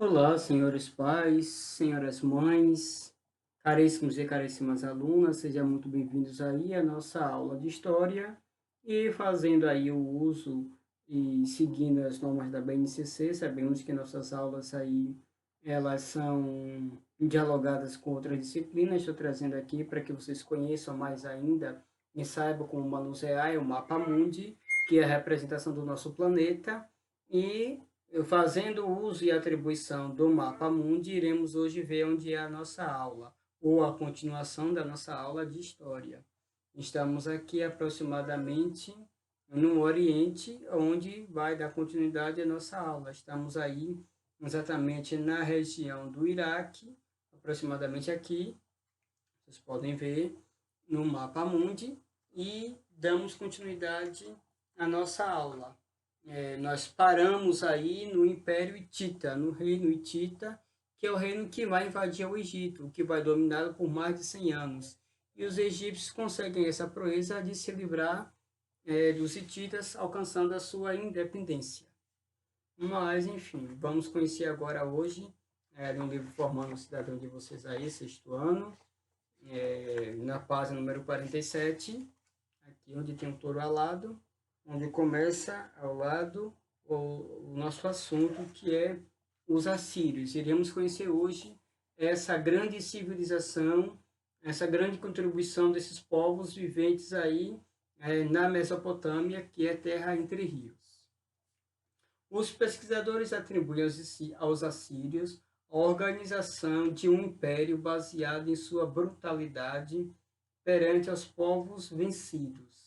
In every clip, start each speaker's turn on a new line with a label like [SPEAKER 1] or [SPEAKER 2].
[SPEAKER 1] Olá, senhores pais, senhoras mães, caríssimos e caríssimas alunas, sejam muito bem-vindos aí à nossa aula de História e fazendo aí o uso e seguindo as normas da BNCC, sabemos que nossas aulas aí, elas são dialogadas com outras disciplinas, estou trazendo aqui para que vocês conheçam mais ainda e saibam como manusear o Mapa Mundi, que é a representação do nosso planeta, e fazendo uso e atribuição do mapa mundi, iremos hoje ver onde é a nossa aula, ou a continuação da nossa aula de história. Estamos aqui aproximadamente no Oriente, onde vai dar continuidade à nossa aula. Estamos aí exatamente na região do Iraque, aproximadamente aqui, vocês podem ver no mapa mundi, e damos continuidade à nossa aula. Nós paramos aí no Império Hitita, no reino Hitita, que é o reino que vai invadir o Egito, que vai dominá-lo por mais de 100 anos. E os egípcios conseguem essa proeza de se livrar dos hititas, alcançando a sua independência. Mas, enfim, vamos conhecer agora hoje, um livro Formando o Cidadão de vocês aí, sexto ano, na página número 47, aqui onde tem um touro alado, onde começa ao lado o nosso assunto, que é os assírios. Iremos conhecer hoje essa grande civilização, essa grande contribuição desses povos viventes aí na Mesopotâmia, que é terra entre rios. Os pesquisadores atribuem aos assírios a organização de um império baseado em sua brutalidade perante aos povos vencidos.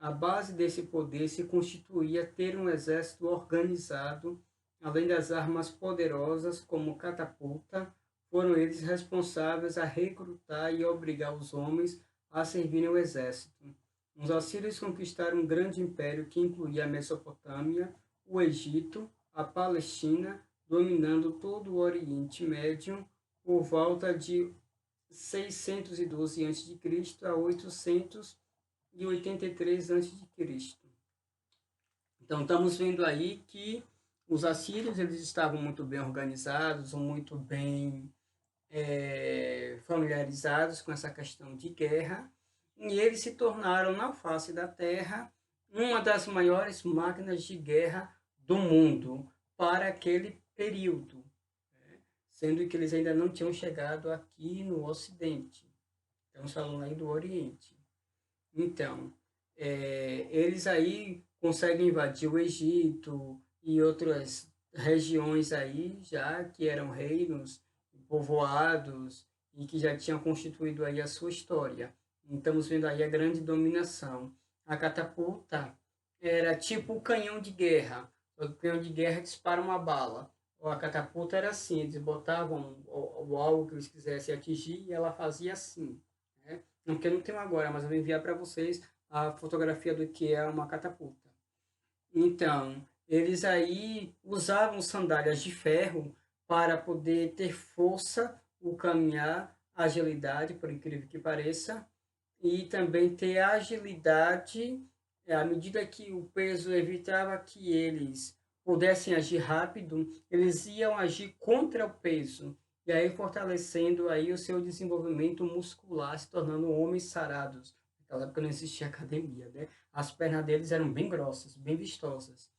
[SPEAKER 1] A base desse poder se constituía ter um exército organizado, além das armas poderosas como catapulta, foram eles responsáveis a recrutar e obrigar os homens a servirem o exército. Os assírios conquistaram um grande império que incluía a Mesopotâmia, o Egito, a Palestina, dominando todo o Oriente Médio por volta de 612 a.C. a 883 a.C. Então, estamos vendo aí que os assírios eles estavam muito bem organizados, muito bem familiarizados com essa questão de guerra, e eles se tornaram, na face da Terra, uma das maiores máquinas de guerra do mundo para aquele período, sendo que eles ainda não tinham chegado aqui no Ocidente. Estamos falando aí do Oriente. Então, eles aí conseguem invadir o Egito e outras regiões aí já que eram reinos povoados e que já tinham constituído aí a sua história. Estamos vendo aí a grande dominação. A catapulta era tipo o canhão de guerra. O canhão de guerra dispara uma bala. A catapulta era assim, eles botavam o alvo que eles quisessem atingir e ela fazia assim, né? Não, porque eu não tenho agora, mas eu vou enviar para vocês a fotografia do que é uma catapulta. Então, eles aí usavam sandálias de ferro para poder ter força, o caminhar, agilidade, por incrível que pareça, e também ter agilidade, à medida que o peso evitava que eles pudessem agir rápido, eles iam agir contra o peso, e aí fortalecendo aí o seu desenvolvimento muscular, se tornando homens sarados. Naquela época não existia academia, né? As pernas deles eram bem grossas, bem vistosas,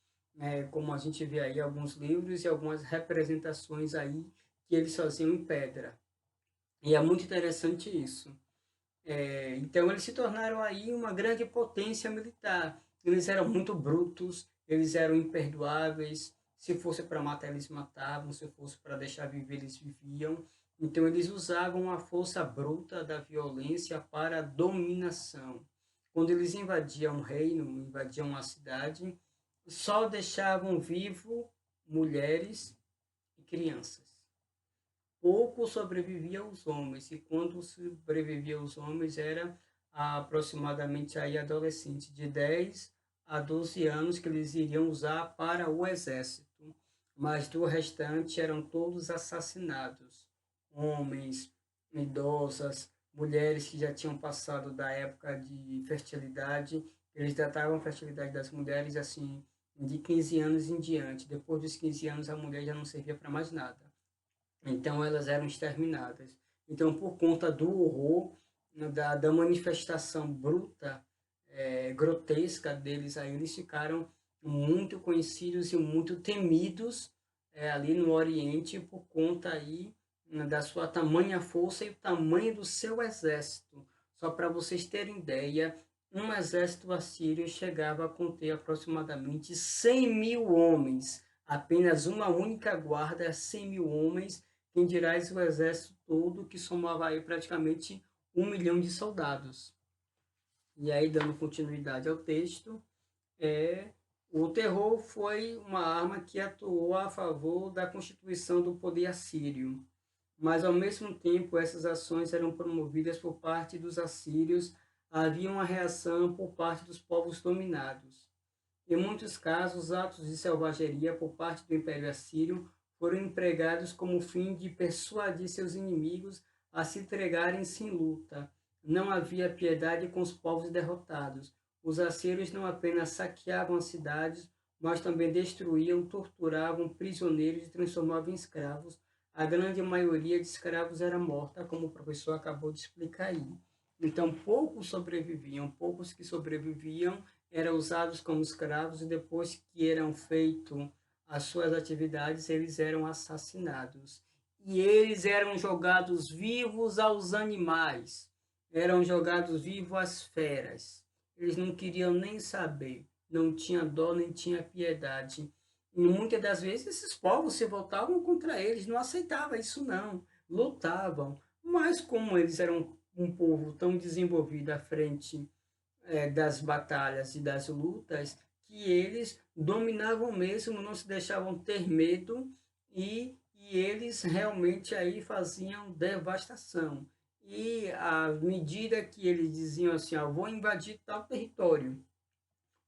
[SPEAKER 1] como a gente vê aí alguns livros e algumas representações aí que eles faziam em pedra. E é muito interessante isso. Então, eles se tornaram aí uma grande potência militar. Eles eram muito brutos, eles eram imperdoáveis. Se fosse para matar, eles matavam. Se fosse para deixar viver, eles viviam. Então, eles usavam a força bruta da violência para a dominação. Quando eles invadiam um reino, invadiam uma cidade, só deixavam vivo mulheres e crianças. Pouco sobrevivia os homens, e quando sobrevivia os homens era aproximadamente aí adolescentes, de 10 a 12 anos que eles iriam usar para o exército, mas do restante eram todos assassinados, homens, idosas, mulheres que já tinham passado da época de fertilidade, eles tratavam a fertilidade das mulheres assim de 15 anos em diante. Depois dos 15 anos, a mulher já não servia para mais nada. Então, elas eram exterminadas. Então, por conta do horror, né, da manifestação bruta, grotesca deles, aí eles ficaram muito conhecidos e muito temidos ali no Oriente por conta aí, né, da sua tamanha força e o tamanho do seu exército. Só para vocês terem ideia, um exército assírio chegava a conter aproximadamente 100 mil homens. Apenas uma única guarda, 100 mil homens, quem dirá o exército todo, que somava aí praticamente 1 milhão de soldados. E aí, dando continuidade ao texto, o terror foi uma arma que atuou a favor da constituição do poder assírio. Mas, ao mesmo tempo, essas ações eram promovidas por parte dos assírios, havia uma reação por parte dos povos dominados. Em muitos casos, atos de selvageria por parte do Império Assírio foram empregados como fim de persuadir seus inimigos a se entregarem sem luta. Não havia piedade com os povos derrotados. Os assírios não apenas saqueavam as cidades, mas também destruíam, torturavam prisioneiros e transformavam em escravos. A grande maioria de escravos era morta, como o professor acabou de explicar aí. Então, poucos sobreviviam, poucos que sobreviviam eram usados como escravos e depois que eram feitas as suas atividades, eles eram assassinados. E eles eram jogados vivos aos animais, eram jogados vivos às feras. Eles não queriam nem saber, não tinha dó nem tinha piedade. E muitas das vezes esses povos se voltavam contra eles, não aceitavam isso não, lutavam. Mas como eles eram um povo tão desenvolvido à frente das batalhas e das lutas, que eles dominavam mesmo, não se deixavam ter medo e eles realmente aí faziam devastação. E à medida que eles diziam assim, vou invadir tal território,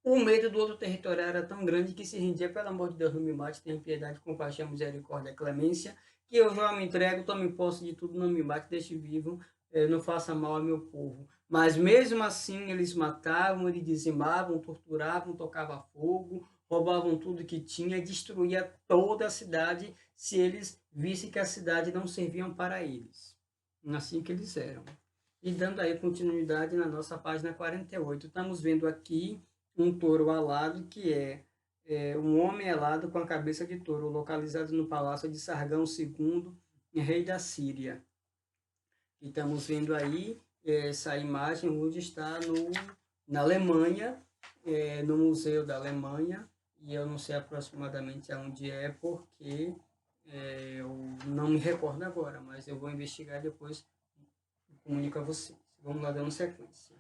[SPEAKER 1] o medo do outro território era tão grande que se rendia, pelo amor de Deus, não me mate, tenha piedade, compaixão, misericórdia, clemência, que eu já me entrego, tome posse de tudo, não me mate, deixe vivo, não faça mal ao meu povo. Mas mesmo assim eles matavam, eles dizimavam, torturavam, tocavam fogo, roubavam tudo que tinha, destruía toda a cidade se eles vissem que a cidade não servia para eles. Assim que eles eram. E dando aí continuidade na nossa página 48, estamos vendo aqui um touro alado, que um homem alado com a cabeça de touro, localizado no palácio de Sargão II, rei da Síria. E estamos vendo aí essa imagem onde está na Alemanha, no Museu da Alemanha, e eu não sei aproximadamente aonde porque eu não me recordo agora, mas eu vou investigar e depois comunico a vocês. Vamos lá dando sequência.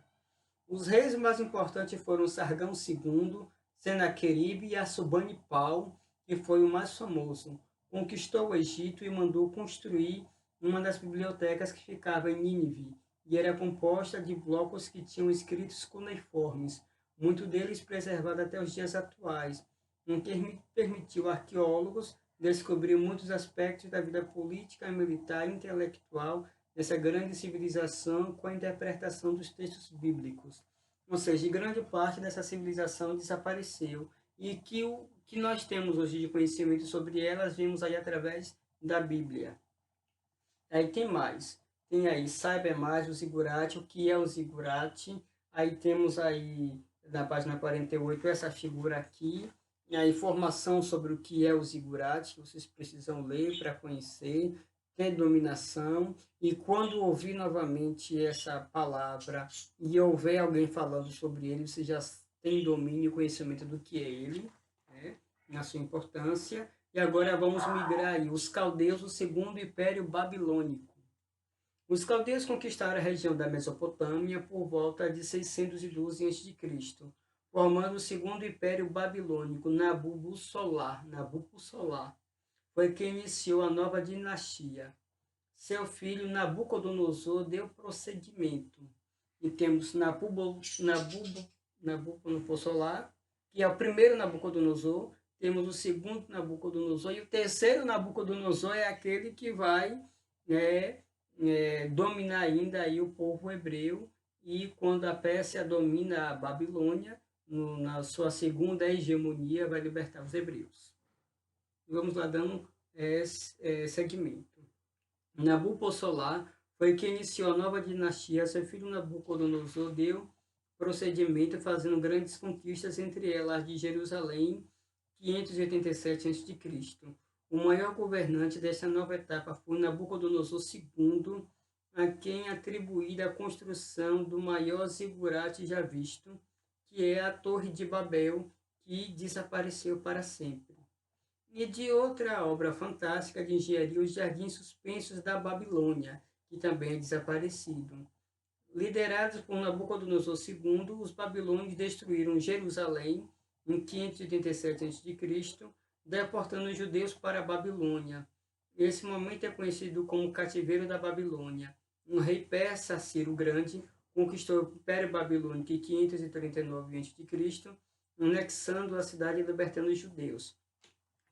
[SPEAKER 1] Os reis mais importantes foram Sargão II, Senaqueribe e Assurbanipal, que foi o mais famoso. Conquistou o Egito e mandou construir uma das bibliotecas que ficava em Nínive, e era composta de blocos que tinham escritos cuneiformes, muito deles preservado até os dias atuais, o que permitiu arqueólogos descobrir muitos aspectos da vida política, militar e intelectual dessa grande civilização com a interpretação dos textos bíblicos. Ou seja, grande parte dessa civilização desapareceu e que o que nós temos hoje de conhecimento sobre elas vimos aí através da Bíblia. Aí tem mais. Tem aí, saiba mais o zigurate, o que é o zigurate. Aí temos aí, na página 48, essa figura aqui. E a informação sobre o que é o zigurate, que vocês precisam ler para conhecer, ter dominação. E quando ouvir novamente essa palavra e houver alguém falando sobre ele, você já tem domínio e conhecimento do que é ele, né? Na sua importância. E agora vamos migrar aí. Os caldeus, o segundo império babilônico. Os caldeus conquistaram a região da Mesopotâmia por volta de 612 a.C., formando o segundo império babilônico, Nabucodonosor. Foi quem iniciou a nova dinastia. Seu filho Nabucodonosor deu prosseguimento. E temos Nabucodonosor, que é o primeiro Nabucodonosor, temos o segundo Nabucodonosor, e o terceiro Nabucodonosor é aquele que vai dominar ainda aí o povo hebreu, e quando a Pérsia domina a Babilônia, na sua segunda hegemonia, vai libertar os hebreus. Vamos lá dando segmento. Nabucodonosor foi quem iniciou a nova dinastia. Seu filho Nabucodonosor deu procedimento fazendo grandes conquistas, entre elas de Jerusalém, 587 a.C. O maior governante dessa nova etapa foi Nabucodonosor II, a quem atribuída a construção do maior zigurate já visto, que é a Torre de Babel, que desapareceu para sempre. E de outra obra fantástica de engenharia, Os Jardins Suspensos da Babilônia, que também é desaparecido. Liderados por Nabucodonosor II, os babilônios destruíram Jerusalém em 587 a.C., deportando os judeus para a Babilônia. Esse momento é conhecido como o Cativeiro da Babilônia. Um rei persa, Ciro Grande, conquistou o Império Babilônico em 539 a.C., anexando a cidade e libertando os judeus.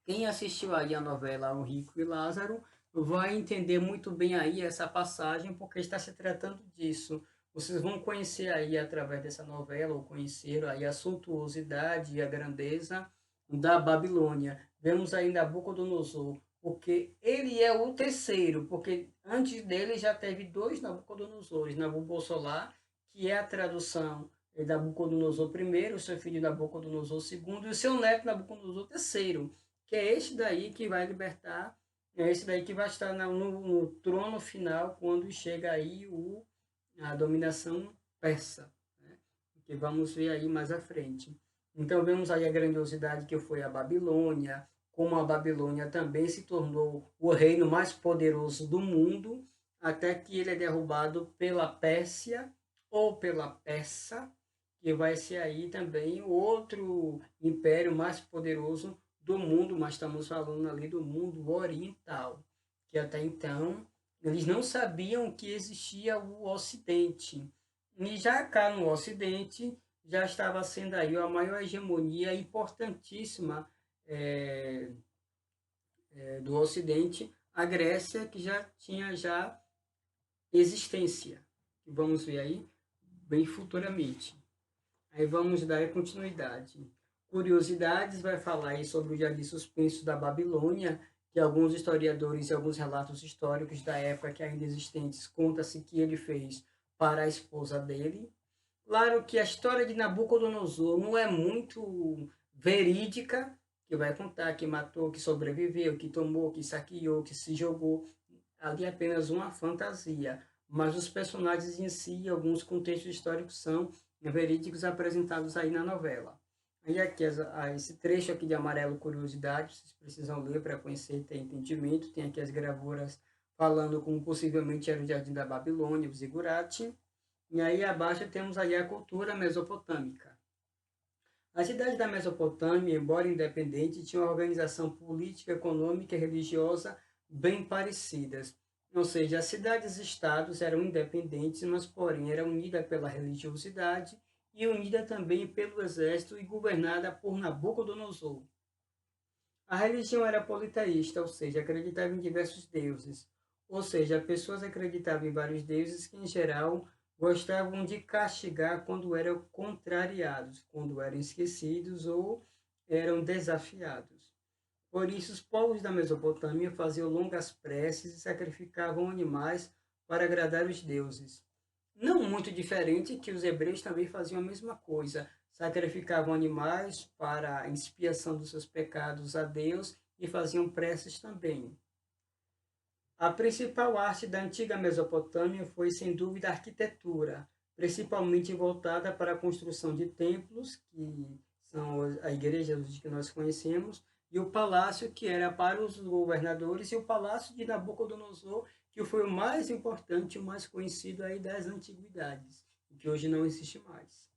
[SPEAKER 1] Quem assistiu aí a novela O Rico e Lázaro vai entender muito bem aí essa passagem, porque está se tratando disso. Vocês vão conhecer aí através dessa novela, ou conheceram aí a suntuosidade e a grandeza da Babilônia. Vemos aí Nabucodonosor, porque ele é o terceiro, porque antes dele já teve dois Nabucodonosores, Nabucodonosor, que é a tradução de Nabucodonosor I, o seu filho Nabucodonosor II, e o seu neto Nabucodonosor III, que é esse daí que vai libertar, é esse daí que vai estar no trono final quando chega aí a dominação persa, né? Que vamos ver aí mais à frente. Então vemos aí a grandiosidade que foi a Babilônia, como a Babilônia também se tornou o reino mais poderoso do mundo, até que ele é derrubado pela Pérsia ou pela Persa, que vai ser aí também outro império mais poderoso do mundo, mas estamos falando ali do mundo oriental, que até então eles não sabiam que existia o Ocidente. E já cá no Ocidente já estava sendo aí a maior hegemonia importantíssima do Ocidente, a Grécia, que já tinha já existência. Vamos ver aí bem futuramente. Aí vamos dar continuidade. Curiosidades vai falar aí sobre o Jardim Suspenso da Babilônia, que alguns historiadores e alguns relatos históricos da época que ainda existentes conta-se que ele fez para a esposa dele. Claro que a história de Nabucodonosor não é muito verídica, que vai contar que matou, que sobreviveu, que tomou, que saqueou, que se jogou. Ali é apenas uma fantasia. Mas os personagens em si, alguns contextos históricos são verídicos apresentados aí na novela. E aqui, esse trecho aqui de amarelo, curiosidade, vocês precisam ler para conhecer e ter entendimento. Tem aqui as gravuras falando como possivelmente era o Jardim da Babilônia, o Zigurate. E aí abaixo temos aí a cultura mesopotâmica. A cidade da Mesopotâmia, embora independente, tinha uma organização política, econômica e religiosa bem parecidas. Ou seja, as cidades-estados eram independentes, mas porém eram unidas pela religiosidade e unida também pelo exército e governada por Nabucodonosor. A religião era politeísta, ou seja, acreditava em diversos deuses. Ou seja, pessoas acreditavam em vários deuses que, em geral, gostavam de castigar quando eram contrariados, quando eram esquecidos ou eram desafiados. Por isso, os povos da Mesopotâmia faziam longas preces e sacrificavam animais para agradar os deuses. Não muito diferente que os hebreus também faziam a mesma coisa, sacrificavam animais para a expiação dos seus pecados a Deus e faziam preces também. A principal arte da antiga Mesopotâmia foi, sem dúvida, a arquitetura, principalmente voltada para a construção de templos, que são a igreja que nós conhecemos, e o palácio, que era para os governadores, e o palácio de Nabucodonosor, que foi o mais importante, o mais conhecido aí das antiguidades, que hoje não existe mais.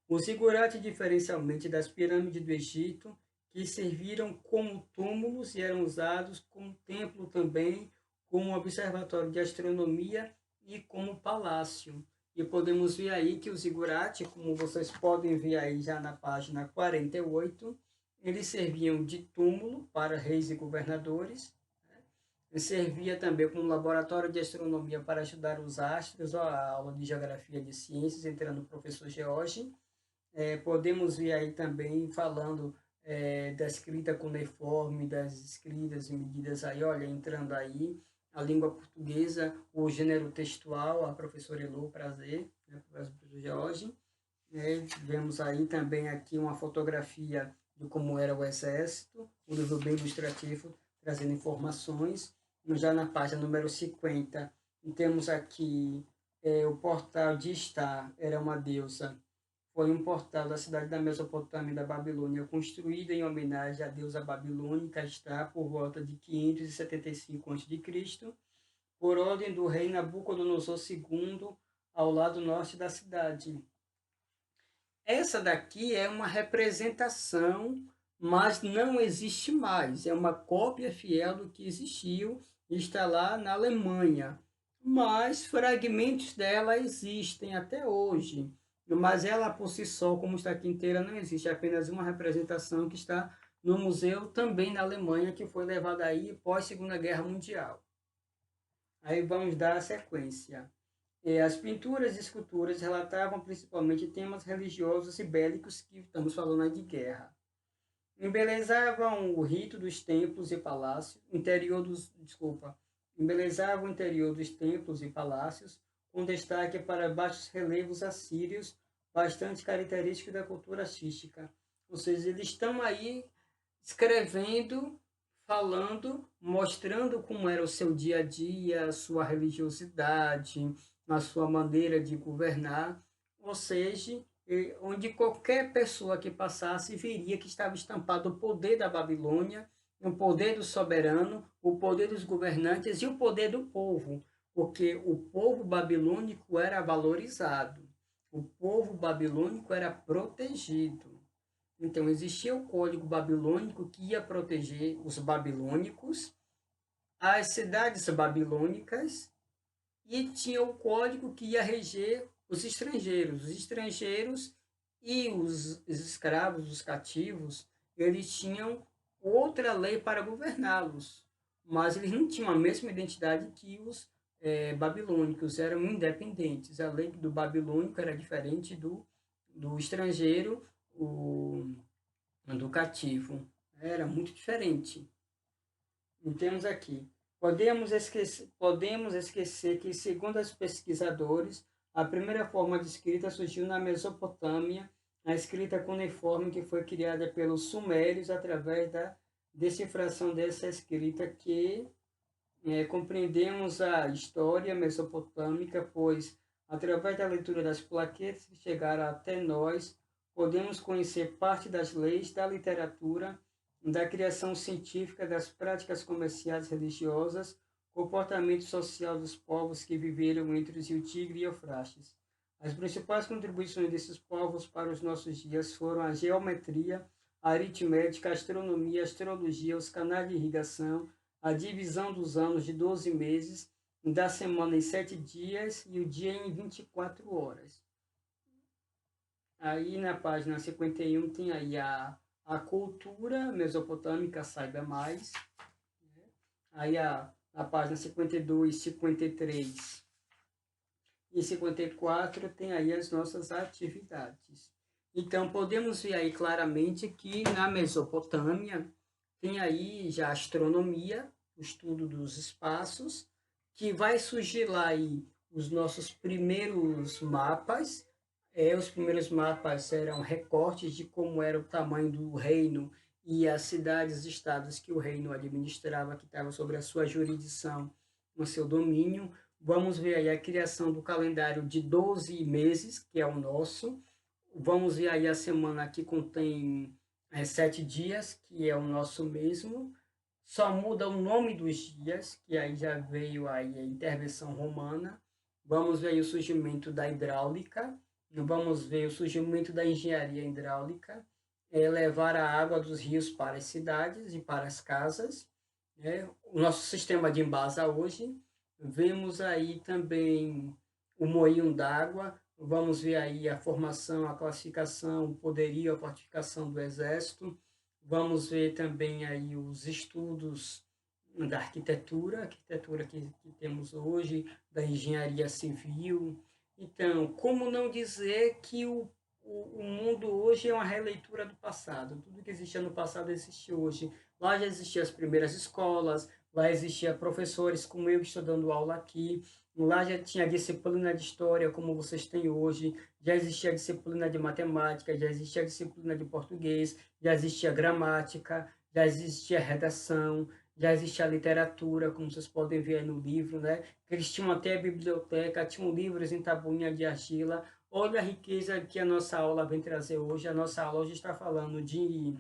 [SPEAKER 1] O zigurate, diferencialmente das pirâmides do Egito, que serviram como túmulos e eram usados como templo também, como observatório de astronomia e como palácio. E podemos ver aí que o zigurate, como vocês podem ver aí já na página 48, eles serviam de túmulo para reis e governadores, né? Servia também como laboratório de astronomia para estudar os astros, ó, a aula de geografia de ciências, entrando o professor George, Podemos ver aí também falando da escrita cuneiforme, das escritas e medidas aí, olha, entrando aí, a língua portuguesa, o gênero textual, a professora Elô, prazer, né, professor Jorge. Vemos aí também aqui uma fotografia de como era o exército, um livro bem ilustrativo, trazendo informações. Já na página número 50, temos aqui o portal de Está, era uma deusa. Foi um portal da cidade da Mesopotâmia da Babilônia, construído em homenagem à deusa babilônica Está por volta de 575 a.C., por ordem do rei Nabucodonosor II, ao lado norte da cidade. Essa daqui é uma representação, mas não existe mais. É uma cópia fiel do que existiu e está lá na Alemanha. Mas fragmentos dela existem até hoje. Mas ela por si só, como está aqui inteira, não existe. É apenas uma representação que está no museu também na Alemanha, que foi levada aí pós Segunda Guerra Mundial. Aí vamos dar a sequência. As pinturas e esculturas relatavam principalmente temas religiosos e bélicos, que estamos falando aí de guerra. Embelezavam o rito dos templos e palácios, embelezavam o interior dos templos e palácios, com destaque para baixos relevos assírios, bastante característicos da cultura artística. Ou seja, eles estão aí escrevendo, falando, mostrando como era o seu dia a dia, a sua religiosidade, a sua maneira de governar, ou seja, onde qualquer pessoa que passasse viria que estava estampado o poder da Babilônia, o poder do soberano, o poder dos governantes e o poder do povo, porque o povo babilônico era valorizado, o povo babilônico era protegido. Então, existia o código babilônico que ia proteger os babilônicos, as cidades babilônicas, e tinha o código que ia reger os estrangeiros. Os estrangeiros e os escravos, os cativos, eles tinham outra lei para governá-los, mas eles não tinham a mesma identidade que os babilônicos, eram independentes. A lei do babilônico era diferente do estrangeiro, do cativo. Era muito diferente. E temos aqui. Podemos esquecer que, segundo os pesquisadores, a primeira forma de escrita surgiu na Mesopotâmia, a escrita cuneiforme que foi criada pelos sumérios através da decifração dessa escrita que compreendemos a história mesopotâmica, pois, através da leitura das plaquetas que chegaram até nós, podemos conhecer parte das leis da literatura, da criação científica, das práticas comerciais religiosas, comportamento social dos povos que viveram entre o Tigre e o Eufrates. As principais contribuições desses povos para os nossos dias foram a geometria, a aritmética, a astronomia, a astrologia, os canais de irrigação, a divisão dos anos de 12 meses, da semana em 7 dias e o dia em 24 horas. Aí na página 51 tem aí a cultura mesopotâmica, saiba mais. Aí a página 52, 53 e 54 tem aí as nossas atividades. Então, podemos ver aí claramente que na Mesopotâmia tem aí já a astronomia, o estudo dos espaços, que vai surgir lá aí os nossos primeiros mapas. Os primeiros mapas eram recortes de como era o tamanho do reino e as cidades e estados que o reino administrava, que estava sobre a sua jurisdição, no seu domínio. Vamos ver aí a criação do calendário de 12 meses, que é o nosso. Vamos ver aí a semana que contém 7 dias, que é o nosso mesmo. Só muda o nome dos dias, que aí já veio aí a intervenção romana. Vamos ver aí o surgimento da hidráulica. Vamos ver o surgimento da engenharia hidráulica, levar a água dos rios para as cidades e para as casas. O nosso sistema de embasa hoje. Vemos aí também o moinho d'água. Vamos ver aí a formação, a classificação, o poderio, a fortificação do exército. Vamos ver também aí os estudos da arquitetura que temos hoje, da engenharia civil. Então, como não dizer que o mundo hoje é uma releitura do passado. Tudo que existia no passado existe hoje. Lá já existiam as primeiras escolas, lá existia professores como eu que estou dando aula aqui, lá já tinha disciplina de história como vocês têm hoje, já existia disciplina de matemática, já existia disciplina de português, já existia gramática, já existia redação, já existia literatura, como vocês podem ver aí no livro, né? Eles tinham até a biblioteca, tinham livros em tabuinha de argila. Olha a riqueza que a nossa aula vem trazer hoje. A nossa aula hoje está falando de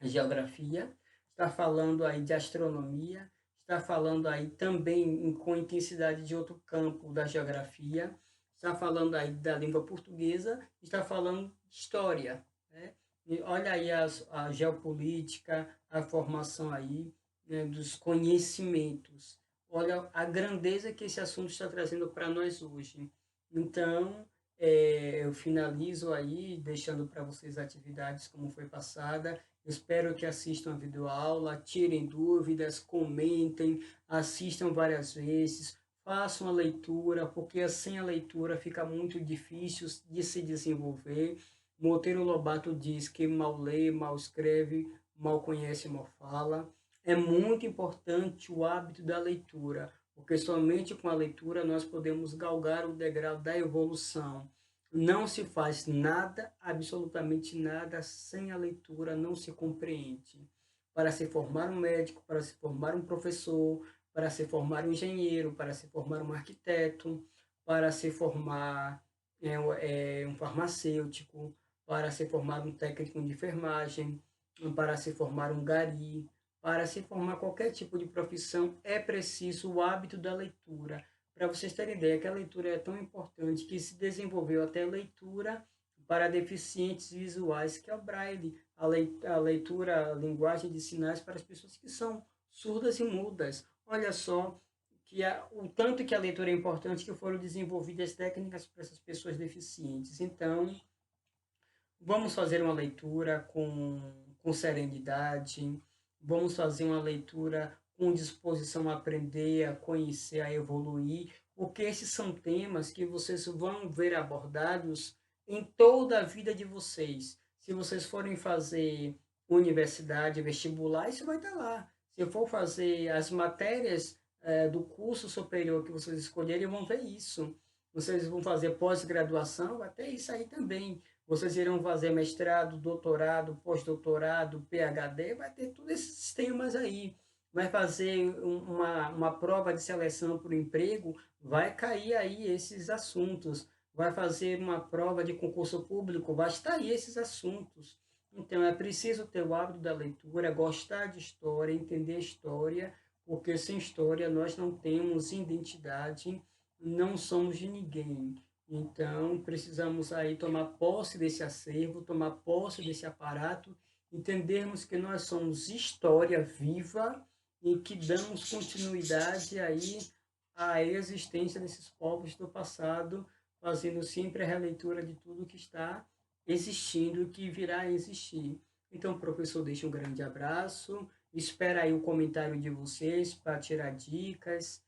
[SPEAKER 1] geografia, está falando aí de astronomia, está falando aí também com intensidade de outro campo da geografia, está falando aí da língua portuguesa, está falando de história, né? E olha aí a geopolítica, a formação aí, né, dos conhecimentos. Olha a grandeza que esse assunto está trazendo para nós hoje. Então, eu finalizo aí, deixando para vocês atividades como foi passada. Espero que assistam a videoaula, tirem dúvidas, comentem, assistam várias vezes, façam a leitura, porque sem a leitura fica muito difícil de se desenvolver. Monteiro Lobato diz que mal lê, mal escreve, mal conhece, mal fala. É muito importante o hábito da leitura, porque somente com a leitura nós podemos galgar o degrau da evolução. Não se faz nada, absolutamente nada, sem a leitura, não se compreende. Para se formar um médico, para se formar um professor, para se formar um engenheiro, para se formar um arquiteto, para se formar um farmacêutico, para se formar um técnico de enfermagem, para se formar um gari, para se formar qualquer tipo de profissão, é preciso o hábito da leitura. Para vocês terem ideia, que a leitura é tão importante que se desenvolveu até leitura para deficientes visuais, que é o Braille, a leitura, a linguagem de sinais para as pessoas que são surdas e mudas. Olha só o tanto que a leitura é importante que foram desenvolvidas técnicas para essas pessoas deficientes. Então, vamos fazer uma leitura com serenidade, vamos fazer uma leitura com disposição a aprender, a conhecer, a evoluir, porque esses são temas que vocês vão ver abordados em toda a vida de vocês. Se vocês forem fazer universidade, vestibular, isso vai estar lá. Se eu for fazer as matérias do curso superior que vocês escolherem, vão ver isso. Vocês vão fazer pós-graduação, vai ter isso aí também. Vocês irão fazer mestrado, doutorado, pós-doutorado, PhD, vai ter todos esses temas aí. Vai fazer uma prova de seleção para o emprego, vai cair aí esses assuntos. Vai fazer uma prova de concurso público, vai estar aí esses assuntos. Então, é preciso ter o hábito da leitura, gostar de história, entender a história, porque sem história nós não temos identidade, não somos de ninguém. Então, precisamos aí tomar posse desse acervo, tomar posse desse aparato, entendermos que nós somos história viva e que damos continuidade aí à existência desses povos do passado, fazendo sempre a releitura de tudo que está existindo e que virá a existir. Então, professor, deixa um grande abraço, espera aí o comentário de vocês para tirar dicas,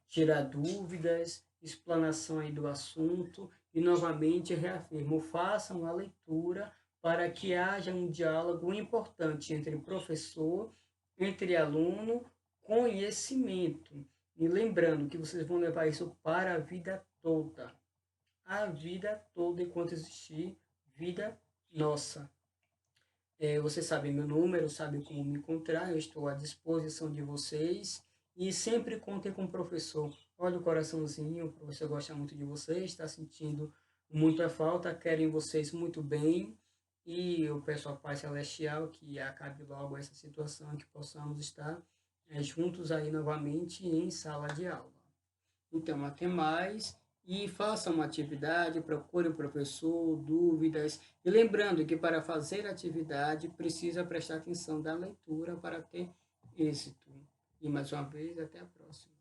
[SPEAKER 1] tirar dúvidas, explanação aí do assunto e novamente reafirmo, façam a leitura para que haja um diálogo importante entre professor, entre aluno, conhecimento. E lembrando que vocês vão levar isso para a vida toda enquanto existir vida nossa. Vocês sabem meu número, sabem como me encontrar, eu estou à disposição de vocês e sempre contem com o professor. Olha o coraçãozinho, o professor gosta muito de vocês, está sentindo muita falta, querem vocês muito bem e eu peço ao Pai Celestial que acabe logo essa situação, que possamos estar juntos aí novamente em sala de aula. Então, até mais e faça uma atividade, procure o professor, dúvidas. E lembrando que para fazer atividade precisa prestar atenção da leitura para ter êxito. E mais uma vez, até a próxima.